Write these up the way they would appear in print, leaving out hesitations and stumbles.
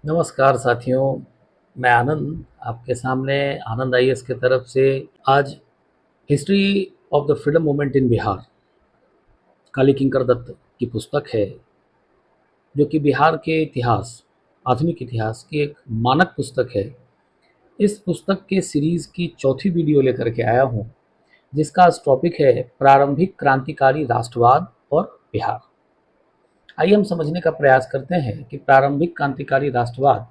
नमस्कार साथियों, मैं आनंद आपके सामने आनंद आईएएस की तरफ से आज history of the freedom movement in Bihar Kali Kinkar Datta की पुस्तक है, जो कि बिहार के इतिहास, आधुनिक इतिहास की एक मानक पुस्तक है। इस पुस्तक के सीरीज़ की चौथी वीडियो लेकर के आया हूँ, जिसका आज टॉपिक है प्रारंभिक क्रांतिकारी राष्ट्रवाद और बिहार। आइए हम समझने का प्रयास करते हैं कि प्रारंभिक क्रांतिकारी राष्ट्रवाद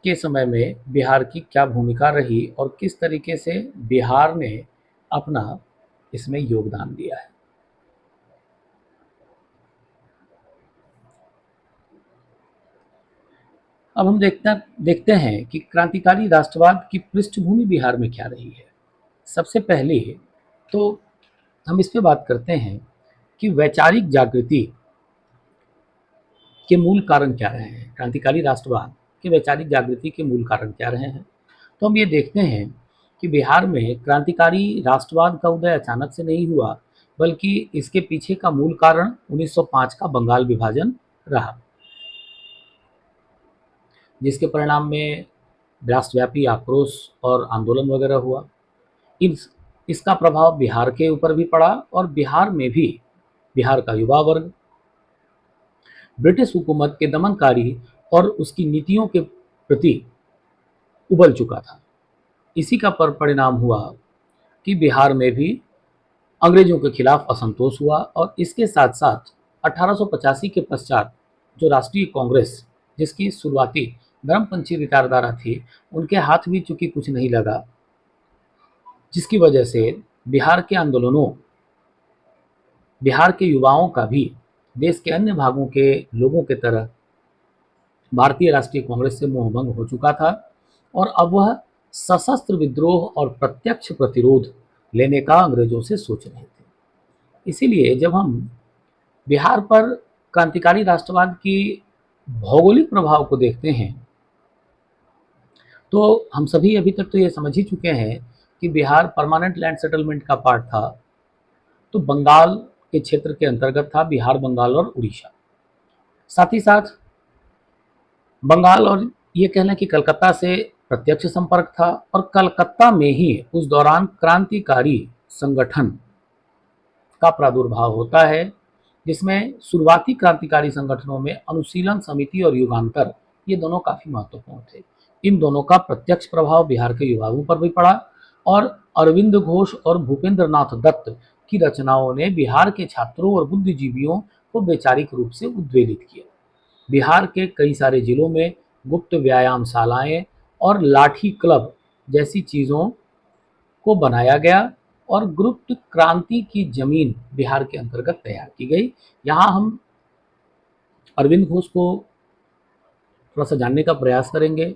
के समय में बिहार की क्या भूमिका रही और किस तरीके से बिहार ने अपना इसमें योगदान दिया है। अब हम देखते हैं कि क्रांतिकारी राष्ट्रवाद की पृष्ठभूमि बिहार में क्या रही है। सबसे पहले तो हम इस पे बात करते हैं कि वैचारिक जागृति के मूल कारण क्या रहे हैं। क्रांतिकारी राष्ट्रवाद के वैचारिक जागृति के मूल कारण क्या रहे हैं, तो हम ये देखते हैं कि बिहार में क्रांतिकारी राष्ट्रवाद का उदय अचानक से नहीं हुआ, बल्कि इसके पीछे का मूल कारण 1905 का बंगाल विभाजन रहा, जिसके परिणाम में राष्ट्रव्यापी आक्रोश और आंदोलन वगैरह हुआ। इसका प्रभाव बिहार के ऊपर भी पड़ा और बिहार में भी बिहार का युवा वर्ग ब्रिटिश हुकूमत के दमनकारी और उसकी नीतियों के प्रति उबल चुका था। इसी का परिणाम हुआ कि बिहार में भी अंग्रेजों के खिलाफ असंतोष हुआ और इसके साथ साथ 1885 के पश्चात जो राष्ट्रीय कांग्रेस, जिसकी शुरुआती धर्मपंथी विचारधारा थी, उनके हाथ भी चूंकि कुछ नहीं लगा, जिसकी वजह से बिहार के आंदोलनों, बिहार के युवाओं का भी देश के अन्य भागों के लोगों के तरह भारतीय राष्ट्रीय कांग्रेस से मोहभंग हो चुका था और अब वह सशस्त्र विद्रोह और प्रत्यक्ष प्रतिरोध लेने का अंग्रेजों से सोच रहे थे। इसीलिए जब हम बिहार पर क्रांतिकारी राष्ट्रवाद की भौगोलिक प्रभाव को देखते हैं, तो हम सभी अभी तक तो ये समझ ही चुके हैं कि बिहार परमानेंट लैंड सेटलमेंट का पार्ट था, तो बंगाल के क्षेत्र के अंतर्गत था, बिहार, बंगाल और उड़ीसा। साथ ही साथ बंगाल और ये कह लें कि कलकत्ता से प्रत्यक्ष संपर्क था और कलकत्ता में ही उस दौरान क्रांतिकारी संगठन का प्रादुर्भाव होता है, जिसमें शुरुआती क्रांतिकारी संगठनों में अनुशीलन समिति और युगांतर, ये दोनों काफी महत्वपूर्ण थे। इन दोनों का प्रत्यक्ष प्रभाव बिहार के युवाओं पर भी पड़ा और अरविंद घोष और भूपेंद्र नाथ दत्त की रचनाओं ने बिहार के छात्रों और बुद्धिजीवियों को वैचारिक रूप से उद्वेलित किया। बिहार के कई सारे जिलों में गुप्त व्यायामशालाएं और लाठी क्लब जैसी चीज़ों को बनाया गया और गुप्त क्रांति की जमीन बिहार के अंतर्गत तैयार की गई। यहाँ हम अरविंद घोष को थोड़ा सा जानने का प्रयास करेंगे।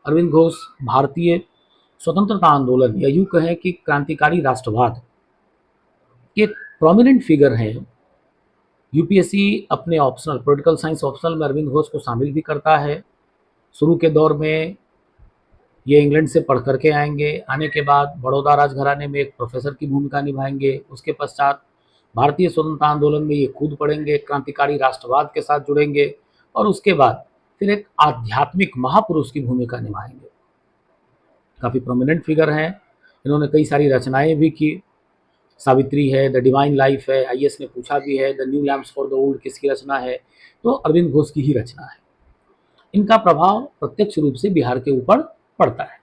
अरविंद घोष भारतीय स्वतंत्रता आंदोलन या यूँ कहें कि क्रांतिकारी राष्ट्रवाद के प्रोमिनेंट फिगर हैं। यूपीएससी अपने ऑप्शनल पॉलिटिकल साइंस ऑप्शनल में अरविंद घोष को शामिल भी करता है। शुरू के दौर में ये इंग्लैंड से पढ़ करके आएंगे, आने के बाद बड़ौदा राजघराने में एक प्रोफेसर की भूमिका निभाएंगे। उसके पश्चात भारतीय स्वतंत्रता आंदोलन में ये खुद पढ़ेंगे, क्रांतिकारी राष्ट्रवाद के साथ जुड़ेंगे और उसके बाद फिर एक आध्यात्मिक महापुरुष की भूमिका निभाएंगे। काफ़ी प्रोमिनेंट फिगर हैं। इन्होंने कई सारी रचनाएं भी की। सावित्री है, द डिवाइन लाइफ है, आईएएस ने पूछा भी है, the new lamps for the old किसकी रचना है, तो अरविंद घोष की ही रचना है। इनका प्रभाव प्रत्यक्ष रूप से बिहार के ऊपर पड़ता है।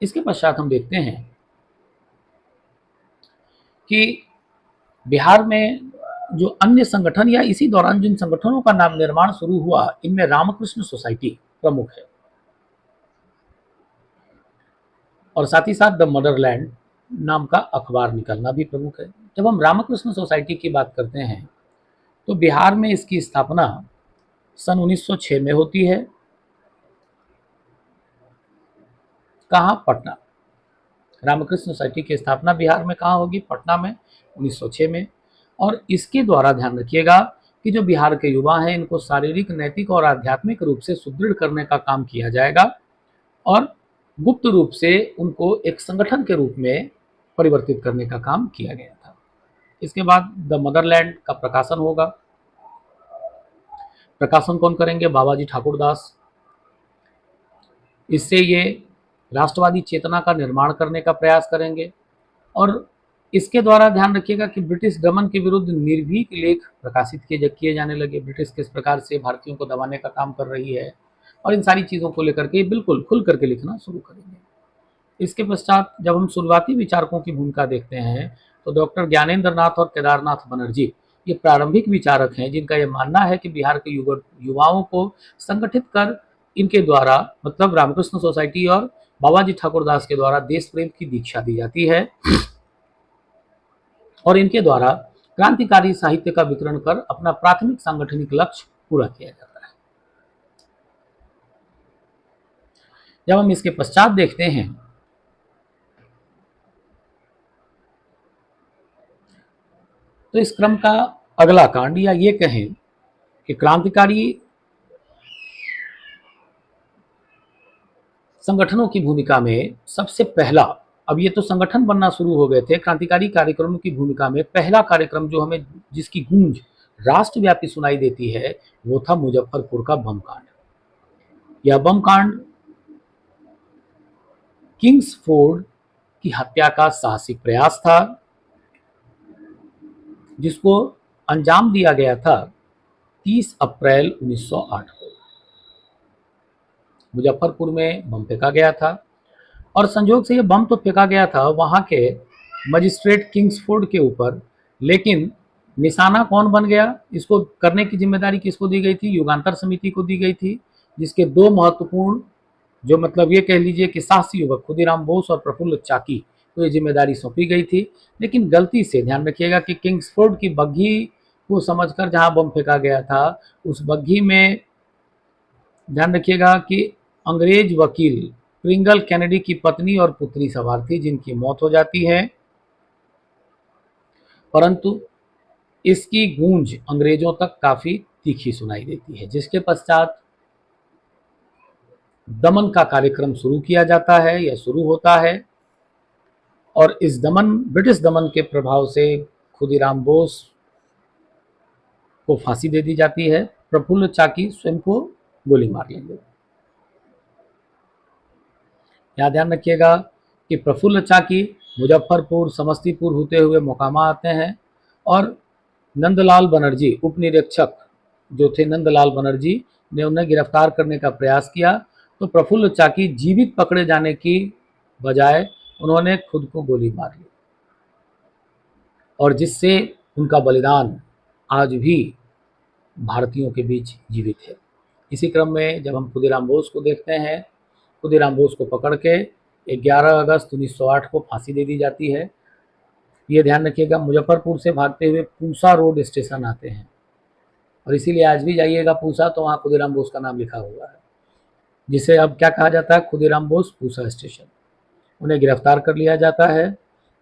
इसके पश्चात हम देखते हैं कि बिहार में जो अन्य संगठन या इसी दौरान जिन संगठनों का नाम निर्माण शुरू हुआ, इनमें रामकृष्ण सोसाइटी प्रमुख है और साथ ही साथ द मदरलैंड नाम का अखबार निकलना भी प्रमुख है। जब हम रामकृष्ण सोसाइटी की बात करते हैं तो बिहार में इसकी स्थापना सन 1906 में होती है। कहाँ? पटना। रामकृष्ण सोसाइटी की स्थापना बिहार में कहाँ होगी? पटना में, 1906 में। और इसके द्वारा ध्यान रखिएगा कि जो बिहार के युवा हैं, इनको शारीरिक, नैतिक और आध्यात्मिक रूप से सुदृढ़ करने का काम किया जाएगा और गुप्त रूप से उनको एक संगठन के रूप में परिवर्तित करने का काम किया गया था। इसके बाद द मदरलैंड का प्रकाशन होगा। प्रकाशन कौन करेंगे? बाबाजी ठाकुरदास। इससे ये राष्ट्रवादी चेतना का निर्माण करने का प्रयास करेंगे और इसके द्वारा ध्यान रखिएगा कि ब्रिटिश दमन के विरुद्ध निर्भीक लेख प्रकाशित किए जाने लगे। ब्रिटिश किस प्रकार से भारतीयों को दबाने का काम कर रही है और इन सारी चीज़ों को लेकर के बिल्कुल खुल करके लिखना शुरू करेंगे। इसके पश्चात जब हम शुरुआती विचारकों की भूमिका देखते हैं तो डॉक्टर ज्ञानेंद्र नाथ और केदारनाथ बनर्जी ये प्रारंभिक विचारक हैं जिनका यह मानना है कि बिहार के युवाओं को संगठित कर इनके द्वारा मतलब रामकृष्ण सोसाइटी और बाबाजी ठाकुरदास के द्वारा देश प्रेम की दीक्षा दी जाती है और इनके द्वारा क्रांतिकारी साहित्य का वितरण कर अपना प्राथमिक सांगठनिक लक्ष्य पूरा किया जाता है। जब हम इसके पश्चात देखते हैं तो इस क्रम का अगला कांड या ये कहें कि क्रांतिकारी संगठनों की भूमिका में सबसे पहला, अब ये तो संगठन बनना शुरू हो गए थे, क्रांतिकारी कार्यक्रमों की भूमिका में पहला कार्यक्रम जो हमें जिसकी गूंज राष्ट्रव्यापी सुनाई देती है वो था मुजफ्फरपुर का बम कांड। यह बम कांड किंग्सफोर्ड की हत्या का साहसिक प्रयास था जिसको अंजाम दिया गया था 30 अप्रैल 1908 को। मुजफ्फरपुर में बम फेंका गया था और संयोग से यह बम तो फेंका गया था वहां के मजिस्ट्रेट किंग्सफोर्ड के ऊपर, लेकिन निशाना कौन बन गया, इसको करने की जिम्मेदारी किसको दी गई थी? युगांतर समिति को दी गई थी, जिसके दो महत्वपूर्ण जो मतलब ये कह लीजिए कि साहसी युवक खुदीराम बोस और प्रफुल्ल चाकी को ये जिम्मेदारी सौंपी गई थी। लेकिन गलती से ध्यान रखिएगा कि किंग्सफोर्ड की बग्घी को समझकर जहां बम फेंका गया था उस बग्घी में ध्यान रखिएगा कि अंग्रेज वकील प्रिंगल कैनेडी की पत्नी और पुत्री सवार थी जिनकी मौत हो जाती है, परंतु इसकी गूंज अंग्रेजों तक काफी तीखी सुनाई देती है, जिसके पश्चात दमन का कार्यक्रम शुरू किया जाता है या शुरू होता है और इस ब्रिटिश दमन के प्रभाव से खुदीराम बोस को फांसी दे दी जाती है, प्रफुल्ल चाकी स्वयं को गोली मार लेंगे। यहाँ ध्यान रखिएगा कि प्रफुल्ल चाकी मुजफ्फरपुर समस्तीपुर होते हुए मोकामा आते हैं और नंदलाल बनर्जी उप निरीक्षक जो थे नंदलाल बनर्जी ने उन्हें गिरफ्तार करने का प्रयास किया, तो प्रफुल्ल चाकी जीवित पकड़े जाने की बजाय उन्होंने खुद को गोली मार ली और जिससे उनका बलिदान आज भी भारतीयों के बीच जीवित है। इसी क्रम में जब हम खुदीराम बोस को देखते हैं, खुदीराम बोस को पकड़ के 11 अगस्त 1908 को फांसी दे दी जाती है। ये ध्यान रखिएगा मुजफ्फरपुर से भागते हुए पूसा रोड स्टेशन आते हैं और इसीलिए आज भी जाइएगा पूसा तो वहाँ खुदीराम बोस का नाम लिखा हुआ है, जिसे अब क्या कहा जाता है? खुदीराम बोस पूसा स्टेशन। उन्हें गिरफ्तार कर लिया जाता है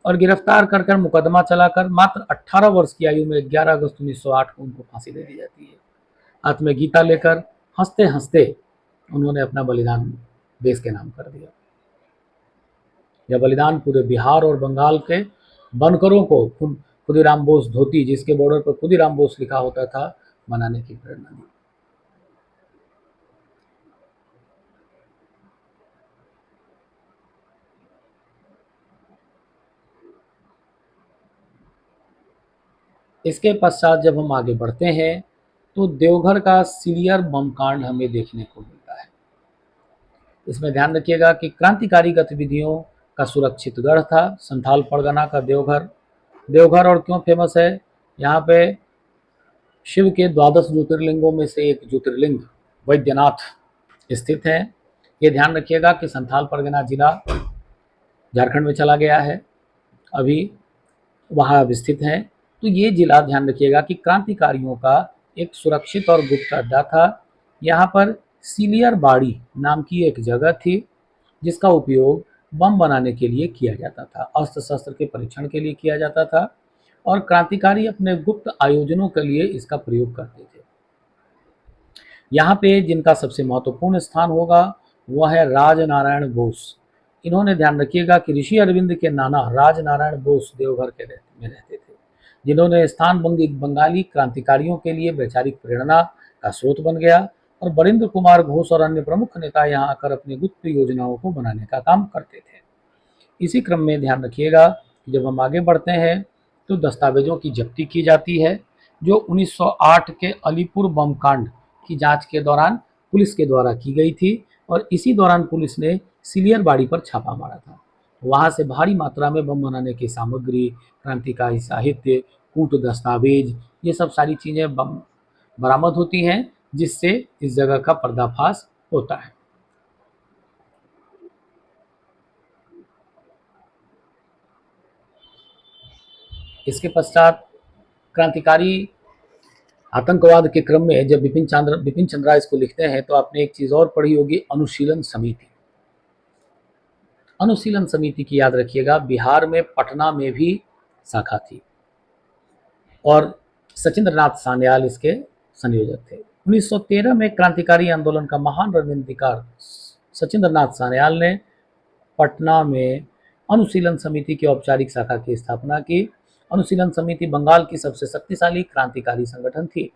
और गिरफ्तार कर मुकदमा चलाकर मात्र 18 वर्ष की आयु में 11 अगस्त 1908 को उनको फांसी दे दी जाती है। हाथ में गीता लेकर हंसते हंसते उन्होंने अपना बलिदान देश के नाम कर दिया। यह बलिदान पूरे बिहार और बंगाल के बनकरों को खुदीराम बोस धोती, जिसके बॉर्डर पर खुदीराम बोस लिखा होता था, बनाने की प्रेरणा दी। इसके पश्चात जब हम आगे बढ़ते हैं तो देवघर का सीलियर बम कांड हमें देखने को मिलता है। इसमें ध्यान रखिएगा कि क्रांतिकारी गतिविधियों का सुरक्षित गढ़ था संथाल परगना का देवघर। देवघर और क्यों फेमस है? यहाँ पे शिव के 12 ज्योतिर्लिंगों में से एक ज्योतिर्लिंग वैद्यनाथ स्थित है। ये ध्यान रखिएगा कि संथाल परगना जिला झारखंड में चला गया है, अभी वहाँ अब स्थित है। तो ये जिला ध्यान रखिएगा कि क्रांतिकारियों का एक सुरक्षित और गुप्त अड्डा था। यहाँ पर सीलियर बाड़ी नाम की एक जगह थी जिसका उपयोग बम बनाने के लिए किया जाता था, अस्त्र शस्त्र के परीक्षण के लिए किया जाता था और क्रांतिकारी अपने गुप्त आयोजनों के लिए इसका प्रयोग करते थे। यहाँ पे जिनका सबसे महत्वपूर्ण स्थान होगा वह है राजनारायण बोस। इन्होंने ध्यान रखिएगा कि ऋषि अरविंद के नाना राजनारायण बोस देवघर में रहते थे, जिन्होंने स्थान बंगाली क्रांतिकारियों के लिए वैचारिक प्रेरणा का स्रोत बन गया और बरिंद्र कुमार घोष और अन्य प्रमुख नेता यहाँ आकर अपनी गुप्त योजनाओं को बनाने का काम करते थे। इसी क्रम में ध्यान रखिएगा कि जब हम आगे बढ़ते हैं तो दस्तावेजों की जब्ती की जाती है, जो 1908 के अलीपुर बम कांड की जांच के दौरान पुलिस के द्वारा की गई थी और इसी दौरान पुलिस ने सिलियर बाड़ी पर छापा मारा था। वहां से भारी मात्रा में बम बनाने की सामग्री, क्रांतिकारी साहित्य, कूट दस्तावेज, ये सब सारी चीजें बरामद होती हैं, जिससे इस जगह का पर्दाफाश होता है। इसके पश्चात क्रांतिकारी आतंकवाद के क्रम में जब बिपिन चंद्रा इसको लिखते हैं तो आपने एक चीज और पढ़ी होगी, अनुशीलन समिति। अनुशीलन समिति की याद रखिएगा, बिहार में पटना में भी शाखा थी और सचिंद्र नाथ सान्याल इसके संयोजक थे। 1913 में क्रांतिकारी आंदोलन का महान रणनीतिकार सचिंद्र नाथ सान्याल ने पटना में अनुशीलन समिति की औपचारिक शाखा की स्थापना की। अनुशीलन समिति बंगाल की सबसे शक्तिशाली क्रांतिकारी संगठन थी।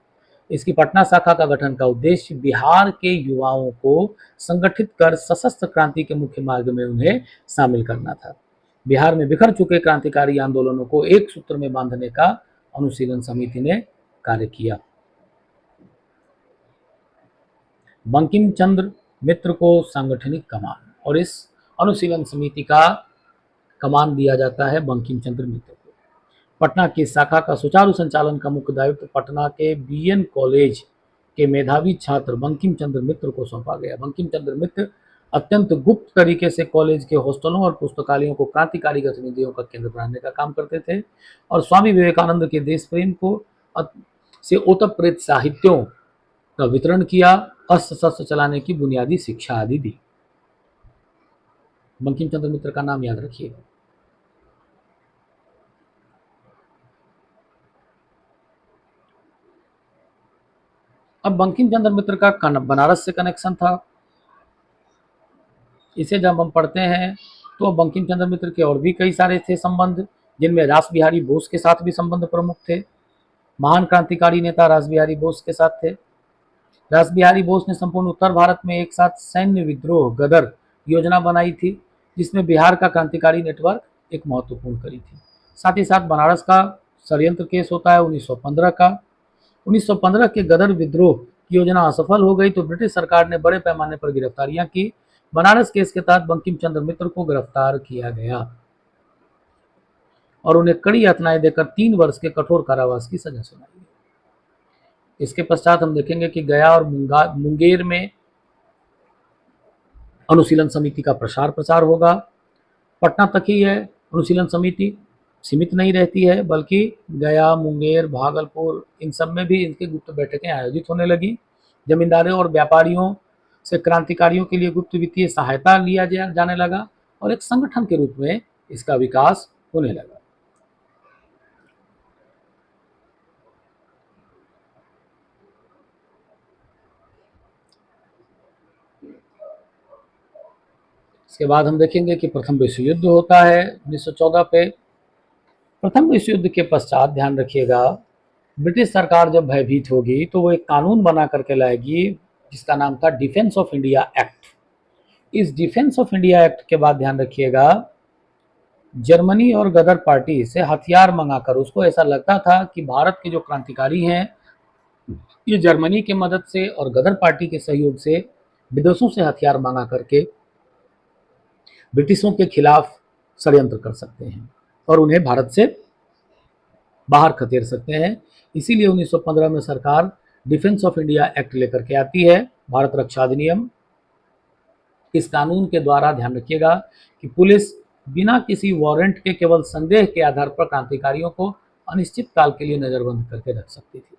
इसकी पटना शाखा का गठन का उद्देश्य बिहार के युवाओं को संगठित कर सशस्त्र क्रांति के मुख्य मार्ग में उन्हें शामिल करना था। बिहार में बिखर चुके क्रांतिकारी आंदोलनों को एक सूत्र में बांधने का अनुशीलन समिति ने कार्य किया। बंकिम चंद्र मित्र को सांगठनिक कमान, और इस अनुशीलन समिति का कमान दिया जाता है बंकिम चंद्र मित्र को। पटना की शाखा का सुचारू संचालन का मुख्य दायित्व पटना के बीएन कॉलेज के मेधावी छात्र बंकिम चंद्र मित्र को सौंपा गया। बंकिम चंद्र मित्र अत्यंत गुप्त तरीके से कॉलेज के हॉस्टलों और पुस्तकालयों को क्रांतिकारी गतिविधियों का केंद्र बनाने का काम करते थे और स्वामी विवेकानंद के देश प्रेम को से ओतप्रोत साहित्यों का वितरण किया, अस्त्र शस्त्र चलाने की बुनियादी शिक्षा आदि दी। बंकिम चंद्र मित्र का नाम याद रखिएगा। अब बंकिम चंद्र मित्र का बनारस से कनेक्शन था। इसे जब हम पढ़ते हैं तो बंकिम चंद्र मित्र के और भी कई सारे थे संबंध, जिनमें रास बिहारी बोस के साथ भी संबंध प्रमुख थे। महान क्रांतिकारी नेता रास बिहारी बोस के साथ थे। रास बिहारी बोस ने संपूर्ण उत्तर भारत में एक साथ सैन्य विद्रोह गदर योजना बनाई थी, जिसमें बिहार का क्रांतिकारी नेटवर्क एक महत्वपूर्ण कड़ी थी। साथ ही साथ बनारस का षड्यंत्र केस होता है 1915 का। 1915 के गदर विद्रोह की योजना असफल हो गई तो ब्रिटिश सरकार ने बड़े पैमाने पर गिरफ्तारियां की। बनारस केस के तहत बंकिम चंद्र मित्र को गिरफ्तार किया गया और उन्हें कड़ी यातनाएं देकर 3 वर्ष के कठोर कारावास की सजा सुनाई गई। इसके पश्चात हम देखेंगे कि गया और मुंगेर में अनुशीलन समिति का प्रसार होगा। पटना तक ही है अनुशीलन समिति सीमित नहीं रहती है, बल्कि गया, मुंगेर, भागलपुर, इन सब में भी इनकी गुप्त बैठकें आयोजित होने लगी। जमींदारों और व्यापारियों से क्रांतिकारियों के लिए गुप्त वित्तीय सहायता लिया जाने लगा और एक संगठन के रूप में इसका विकास होने लगा। इसके बाद हम देखेंगे कि प्रथम विश्व युद्ध होता है 1914 पे। प्रथम विश्व युद्ध के पश्चात ध्यान रखिएगा, ब्रिटिश सरकार जब भयभीत होगी तो वो एक कानून बना करके लाएगी जिसका नाम था डिफेंस ऑफ इंडिया एक्ट। इस डिफेंस ऑफ इंडिया एक्ट के बाद ध्यान रखिएगा, जर्मनी और गदर पार्टी से हथियार मंगाकर, उसको ऐसा लगता था कि भारत के जो क्रांतिकारी हैं ये जर्मनी की मदद से और गदर पार्टी के सहयोग से विदेशों से हथियार मंगा करके ब्रिटिशों के खिलाफ षड्यंत्र कर सकते हैं और उन्हें भारत से बाहर खदेड़ सकते हैं। इसीलिए 1915 में सरकार डिफेंस ऑफ इंडिया एक्ट लेकर के आती है, भारत रक्षा अधिनियम। इस कानून के द्वारा ध्यान रखिएगा कि पुलिस बिना किसी वारंट के केवल संदेह के आधार पर क्रांतिकारियों को अनिश्चित काल के लिए नजरबंद करके रख सकती थी।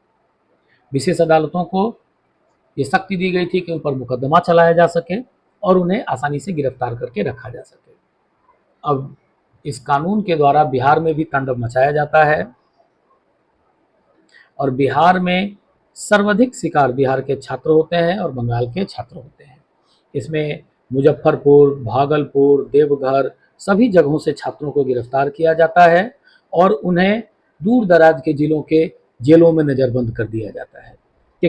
विशेष अदालतों को ये शक्ति दी गई थी कि उन पर मुकदमा चलाया जा सके और उन्हें आसानी से गिरफ्तार करके रखा जा सके। अब इस कानून के द्वारा बिहार में भी तांडव मचाया जाता है और बिहार में सर्वाधिक शिकार बिहार के छात्र होते हैं और बंगाल के छात्र होते हैं। इसमें मुजफ्फरपुर, भागलपुर, देवघर सभी जगहों से छात्रों को गिरफ्तार किया जाता है और उन्हें दूर दराज के जिलों के जेलों में नज़रबंद कर दिया जाता है।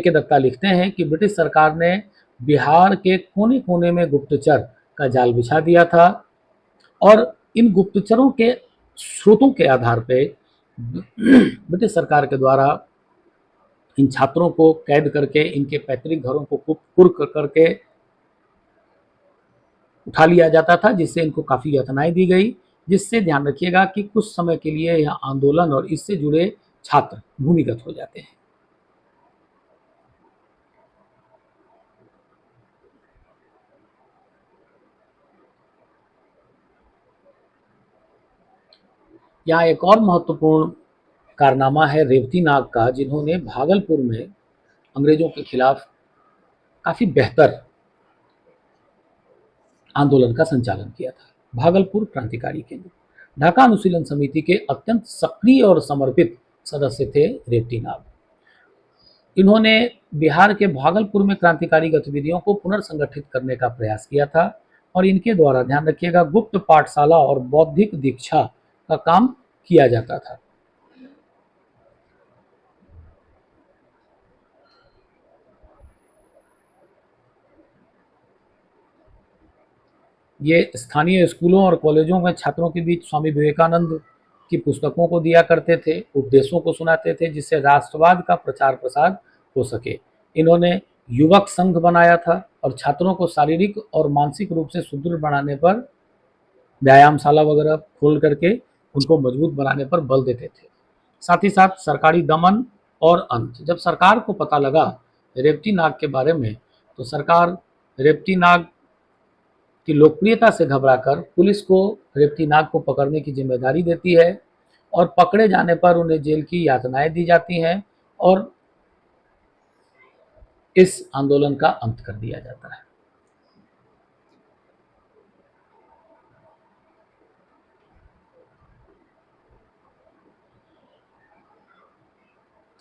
के दत्ता लिखते हैं कि ब्रिटिश सरकार ने बिहार के कोने कोने में गुप्तचर का जाल बिछा दिया था और इन गुप्तचरों के स्रोतों के आधार पे ब्रिटिश सरकार के द्वारा इन छात्रों को कैद करके इनके पैतृक घरों को कुर्क करके उठा लिया जाता था, जिससे इनको काफ़ी यातनाएं दी गई, जिससे ध्यान रखिएगा कि कुछ समय के लिए यह आंदोलन और इससे जुड़े छात्र भूमिगत हो जाते हैं। यहाँ एक और महत्वपूर्ण कारनामा है रेवती नाग का, जिन्होंने भागलपुर में अंग्रेजों के खिलाफ काफ़ी बेहतर आंदोलन का संचालन किया था। भागलपुर क्रांतिकारी केंद्र। ढाका अनुशीलन समिति के अत्यंत सक्रिय और समर्पित सदस्य थे रेवती नाग। इन्होंने बिहार के भागलपुर में क्रांतिकारी गतिविधियों को पुनर्संगठित करने का प्रयास किया था और इनके द्वारा, ध्यान रखिएगा, गुप्त पाठशाला और बौद्धिक दीक्षा का काम किया जाता था। ये स्थानीय स्कूलों और कॉलेजों में छात्रों के बीच स्वामी विवेकानंद की पुस्तकों को दिया करते थे, उपदेशों को सुनाते थे, जिससे राष्ट्रवाद का प्रचार प्रसार हो सके। इन्होंने युवक संघ बनाया था और छात्रों को शारीरिक और मानसिक रूप से सुदृढ़ बनाने पर व्यायामशाला वगैरह खोल करके उनको मजबूत बनाने पर बल देते थे। साथ ही साथ सरकारी दमन और अंत। जब सरकार को पता लगा रेवती नाग के बारे में, तो सरकार रेवती नाग की लोकप्रियता से घबराकर पुलिस को रेवती नाग को पकड़ने की जिम्मेदारी देती है और पकड़े जाने पर उन्हें जेल की यातनाएं दी जाती हैं और इस आंदोलन का अंत कर दिया जाता है।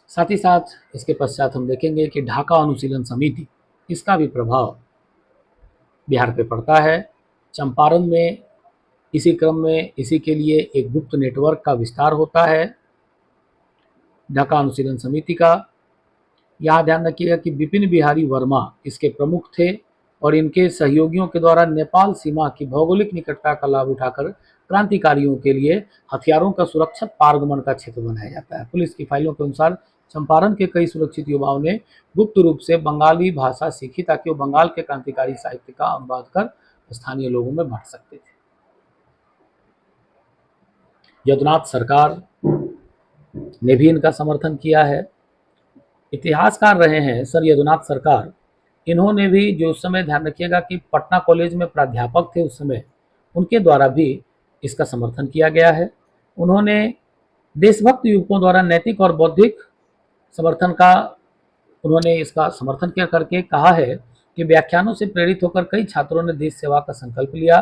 साथ ही साथ इसके पश्चात हम देखेंगे कि ढाका अनुशीलन समिति, इसका भी प्रभाव बिहार पे पड़ता है। चंपारण में इसी क्रम में इसी के लिए एक गुप्त नेटवर्क का विस्तार होता है ढाका अनुशीलन समिति का। यहाँ ध्यान रखिएगा कि विपिन बिहारी वर्मा इसके प्रमुख थे और इनके सहयोगियों के द्वारा नेपाल सीमा की भौगोलिक निकटता का लाभ उठाकर क्रांतिकारियों के लिए हथियारों का सुरक्षित पारगमन का क्षेत्र बनाया जाता है। पुलिस की फाइलों के अनुसार चंपारण के कई सुरक्षित युवाओं ने गुप्त रूप से बंगाली भाषा सीखी ताकि वो बंगाल के क्रांतिकारी साहित्य का अनुवाद कर स्थानीय लोगों में बांट सकते थे। यदुनाथ सरकार ने भी इनका समर्थन किया है। इतिहासकार रहे हैं सर यदुनाथ सरकार। इन्होंने भी, जो उस समय, ध्यान रखिएगा कि पटना कॉलेज में प्राध्यापक थे उस समय, उनके द्वारा भी इसका समर्थन किया गया है। उन्होंने देशभक्त युवकों द्वारा नैतिक और बौद्धिक समर्थन का, उन्होंने इसका समर्थन किया करके कहा है कि व्याख्यानों से प्रेरित होकर कई छात्रों ने देश सेवा का संकल्प लिया।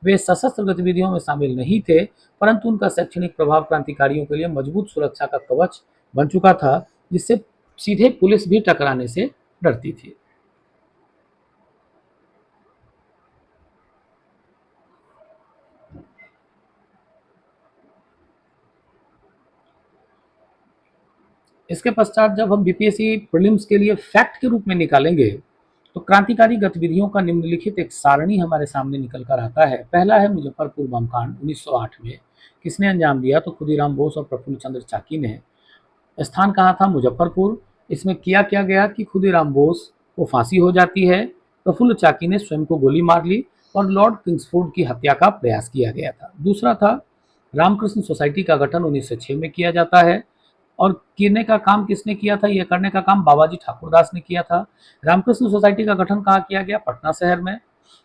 वे सशस्त्र गतिविधियों में शामिल नहीं थे, परंतु उनका शैक्षणिक प्रभाव क्रांतिकारियों के लिए मजबूत सुरक्षा का कवच बन चुका था, जिससे सीधे पुलिस भी टकराने से डरती थी। इसके पश्चात जब हम बीपीएससी प्रीलिम्स के लिए फैक्ट के रूप में निकालेंगे, तो क्रांतिकारी गतिविधियों का निम्नलिखित एक सारणी हमारे सामने निकल कर आता है। पहला है मुजफ्फरपुर बम कांड 1908 में। किसने अंजाम दिया? तो खुदीराम बोस और प्रफुल्ल चंद्र चाकी ने। स्थान कहाँ था? मुजफ्फरपुर। इसमें किया क्या गया कि खुदीराम बोस को फांसी हो जाती है, प्रफुल्ल चाकी ने स्वयं को गोली मार ली और लॉर्ड किंग्सफोर्ड की हत्या का प्रयास किया गया था। दूसरा था रामकृष्ण सोसाइटी का गठन 1906 में किया जाता है और करने का काम किसने किया था? यह करने का काम बाबाजी ठाकुरदास ने किया था। रामकृष्ण सोसाइटी का गठन कहाँ किया गया? पटना शहर में।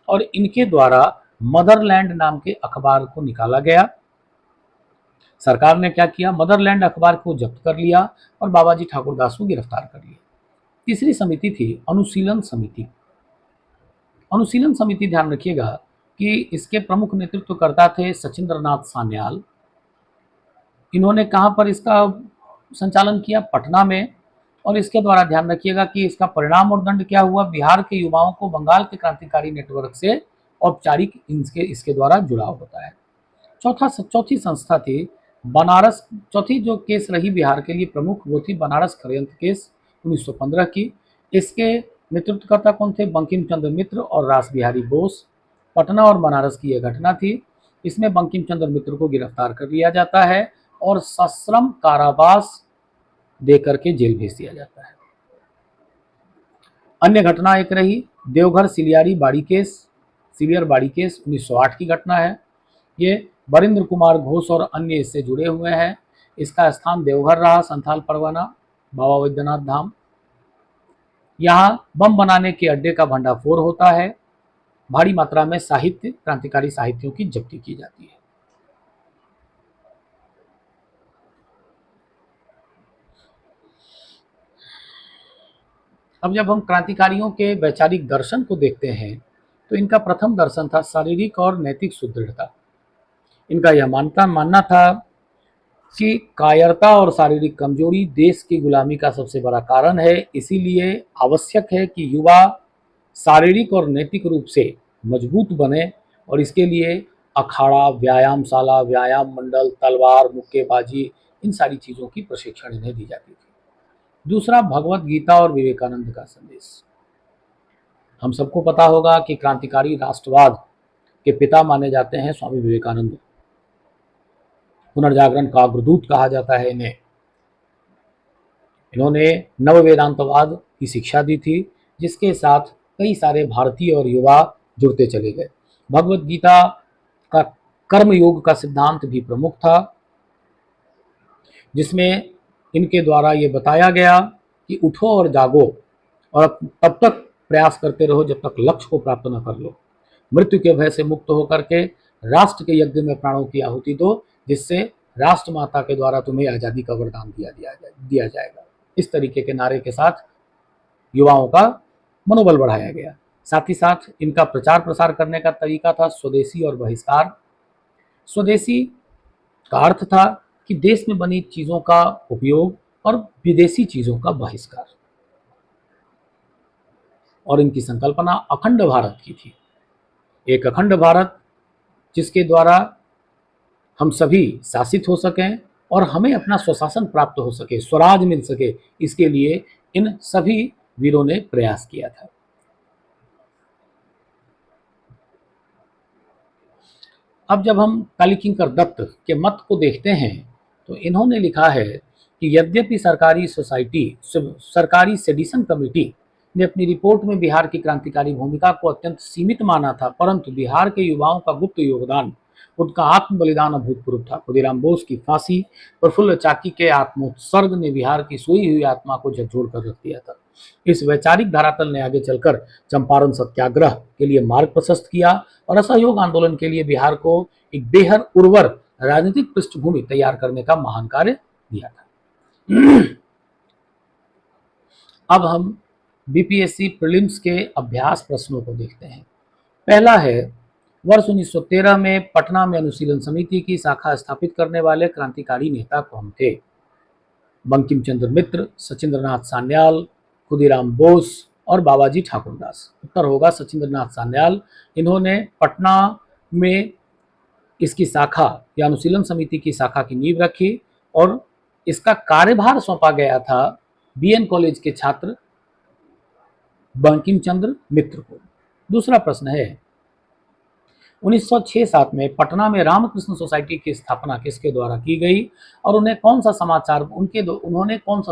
और इनके द्वारा मदरलैंड नाम के अखबार को निकाला गया। सरकार ने क्या किया? मदरलैंड अखबार को जब्त कर लिया और बाबाजी ठाकुरदास को गिरफ्तार कर लिया। तीसरी समिति थी अनुशीलन समिति। अनुशीलन समिति, ध्यान रखिएगा कि इसके प्रमुख नेतृत्वकर्ता थे सचिंद्रनाथ सान्याल। इन्होंने कहाँ पर इसका संचालन किया? पटना में। और इसके द्वारा ध्यान रखिएगा कि इसका परिणाम और दंड क्या हुआ? बिहार के युवाओं को बंगाल के क्रांतिकारी नेटवर्क से औपचारिक इसके द्वारा जुड़ाव होता है। चौथी संस्था थी बनारस। चौथी जो केस रही बिहार के लिए प्रमुख, वो थी बनारस षड्यंत्र केस 1915 की। इसके नेतृत्वकर्ता कौन थे? बंकिम चंद्र मित्र और रास बिहारी बोस। पटना और बनारस की यह घटना थी। इसमें बंकिम चंद्र मित्र को गिरफ्तार कर लिया जाता है और सश्रम कारावास देकर के जेल भेज दिया जाता है। अन्य घटना एक रही देवघर सिलियारी बाड़ी केस, सीलियर बाड़ी केस 1908 की घटना है। ये वरिंद्र कुमार घोष और अन्य इससे जुड़े हुए हैं। इसका स्थान देवघर रहा, संथाल परगना, बाबा वैद्यनाथ धाम। यहाँ बम बनाने के अड्डे का भंडाफोड़ होता है। भारी मात्रा में साहित्य, क्रांतिकारी साहित्यों की जब्ती की जाती है। अब जब हम क्रांतिकारियों के वैचारिक दर्शन को देखते हैं तो इनका प्रथम दर्शन था शारीरिक और नैतिक सुदृढ़ता। इनका यह मानना था कि कायरता और शारीरिक कमजोरी देश की गुलामी का सबसे बड़ा कारण है। इसीलिए आवश्यक है कि युवा शारीरिक और नैतिक रूप से मजबूत बने और इसके लिए अखाड़ा, व्यायामशाला, व्यायाम मंडल, तलवार, मुक्केबाजी, इन सारी चीज़ों की प्रशिक्षण इन्हें दी जाती थी। दूसरा, भगवत गीता और विवेकानंद का संदेश। हम सबको पता होगा कि क्रांतिकारी राष्ट्रवाद के पिता माने जाते हैं स्वामी विवेकानंद। पुनर्जागरण का अग्रदूत कहा जाता है इन्हें। इन्होंने नव वेदांतवाद की शिक्षा दी थी, जिसके साथ कई सारे भारतीय और युवा जुड़ते चले गए। भगवत गीता का कर्मयोग का सिद्धांत भी प्रमुख था, जिसमें इनके द्वारा ये बताया गया कि उठो और जागो और तब तक प्रयास करते रहो जब तक लक्ष्य को प्राप्त न कर लो। मृत्यु के भय से मुक्त होकर के राष्ट्र के यज्ञ में प्राणों की आहुति दो, जिससे राष्ट्र माता के द्वारा तुम्हें आज़ादी का वरदान दिया जाएगा। इस तरीके के नारे के साथ युवाओं का मनोबल बढ़ाया गया। साथ ही साथ इनका प्रचार प्रसार करने का तरीका था स्वदेशी और बहिष्कार। स्वदेशी का अर्थ था कि देश में बनी चीज़ों का उपयोग और विदेशी चीज़ों का बहिष्कार। और इनकी संकल्पना अखंड भारत की थी। एक अखंड भारत जिसके द्वारा हम सभी शासित हो सकें और हमें अपना स्वशासन प्राप्त हो सके, स्वराज मिल सके, इसके लिए इन सभी वीरों ने प्रयास किया था। अब जब हम कालीकिंकर दत्त के मत को देखते हैं तो इन्होंने लिखा है कि यद्यपि सरकारी सेडिशन कमेटी ने अपनी रिपोर्ट में बिहार की क्रांतिकारी भूमिका को अत्यंत सीमित माना था, परंतु बिहार के युवाओं का गुप्त योगदान, उनका आत्म बलिदान अभूतपूर्व था। खुदीराम बोस की फांसी, प्रफुल्ल चाकी के आत्मोत्सर्ग ने बिहार की सोई हुई आत्मा को झकझोर कर रख दिया था। इस वैचारिक धरातल ने आगे चलकर चंपारण सत्याग्रह के लिए मार्ग प्रशस्त किया और असहयोग आंदोलन के लिए बिहार को एक बेहद उर्वर राजनीतिक पृष्ठभूमि तैयार करने का महान कार्य दिया था। अब हम बीपीएससी प्रीलिम्स के अभ्यास प्रश्नों को देखते हैं। पहला है, वर्ष 1913 में पटना में अनुशीलन समिति की शाखा स्थापित करने वाले क्रांतिकारी नेता कौन थे? बंकिम चंद्र मित्र, सचिंद्रनाथ सान्याल, खुदीराम बोस और बाबाजी ठाकुरदास। उत्तर होगा सचिंद्रनाथ सान्याल। इन्होंने पटना में इसकी शाखा या अनुशीलन समिति की शाखा की नींव रखी और इसका कार्यभार सौंपा गया था बीएन कॉलेज के छात्र बंकिम चंद्र मित्र को। दूसरा प्रश्न है, 1906-7 में पटना में रामकृष्ण सोसाइटी की स्थापना किसके द्वारा की गई और उन्होंने कौन सा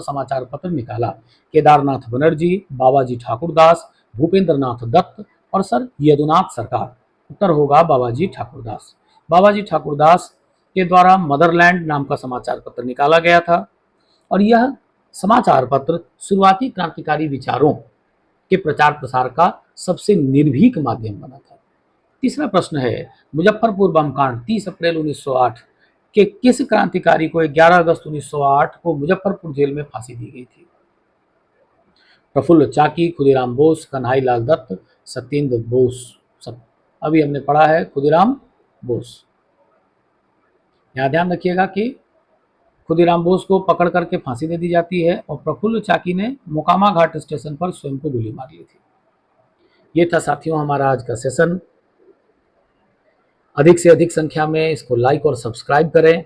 समाचार पत्र निकाला? केदारनाथ बनर्जी, बाबाजी ठाकुरदास, भूपेंद्र नाथ दत्त और सर यदुनाथ सरकार। उत्तर होगा बाबाजी ठाकुरदास। बाबाजी ठाकुरदास के द्वारा मदरलैंड नाम का समाचार पत्र निकाला गया था और यह समाचार पत्र शुरुआती क्रांतिकारी विचारों के प्रचार प्रसार का सबसे निर्भीक माध्यम बना था। तीसरा प्रश्न है, मुजफ्फरपुर बम कांड 30 अप्रैल 1908 के किस क्रांतिकारी को 11 अगस्त 1908 को मुजफ्फरपुर जेल में फांसी दी गई थी? प्रफुल्ल चाकी, खुदीराम बोस, कन्हई लाल दत्त, सत्येंद्र बोस। अभी हमने पढ़ा है खुदीराम बोस। यहाँ ध्यान रखिएगा कि खुदीराम बोस को पकड़ करके फांसी दे दी जाती है और प्रफुल्ल चाकी ने मोकामा घाट स्टेशन पर स्वयं को गोली मार ली थी। ये था साथियों हमारा आज का सेशन। अधिक से अधिक संख्या में इसको लाइक और सब्सक्राइब करें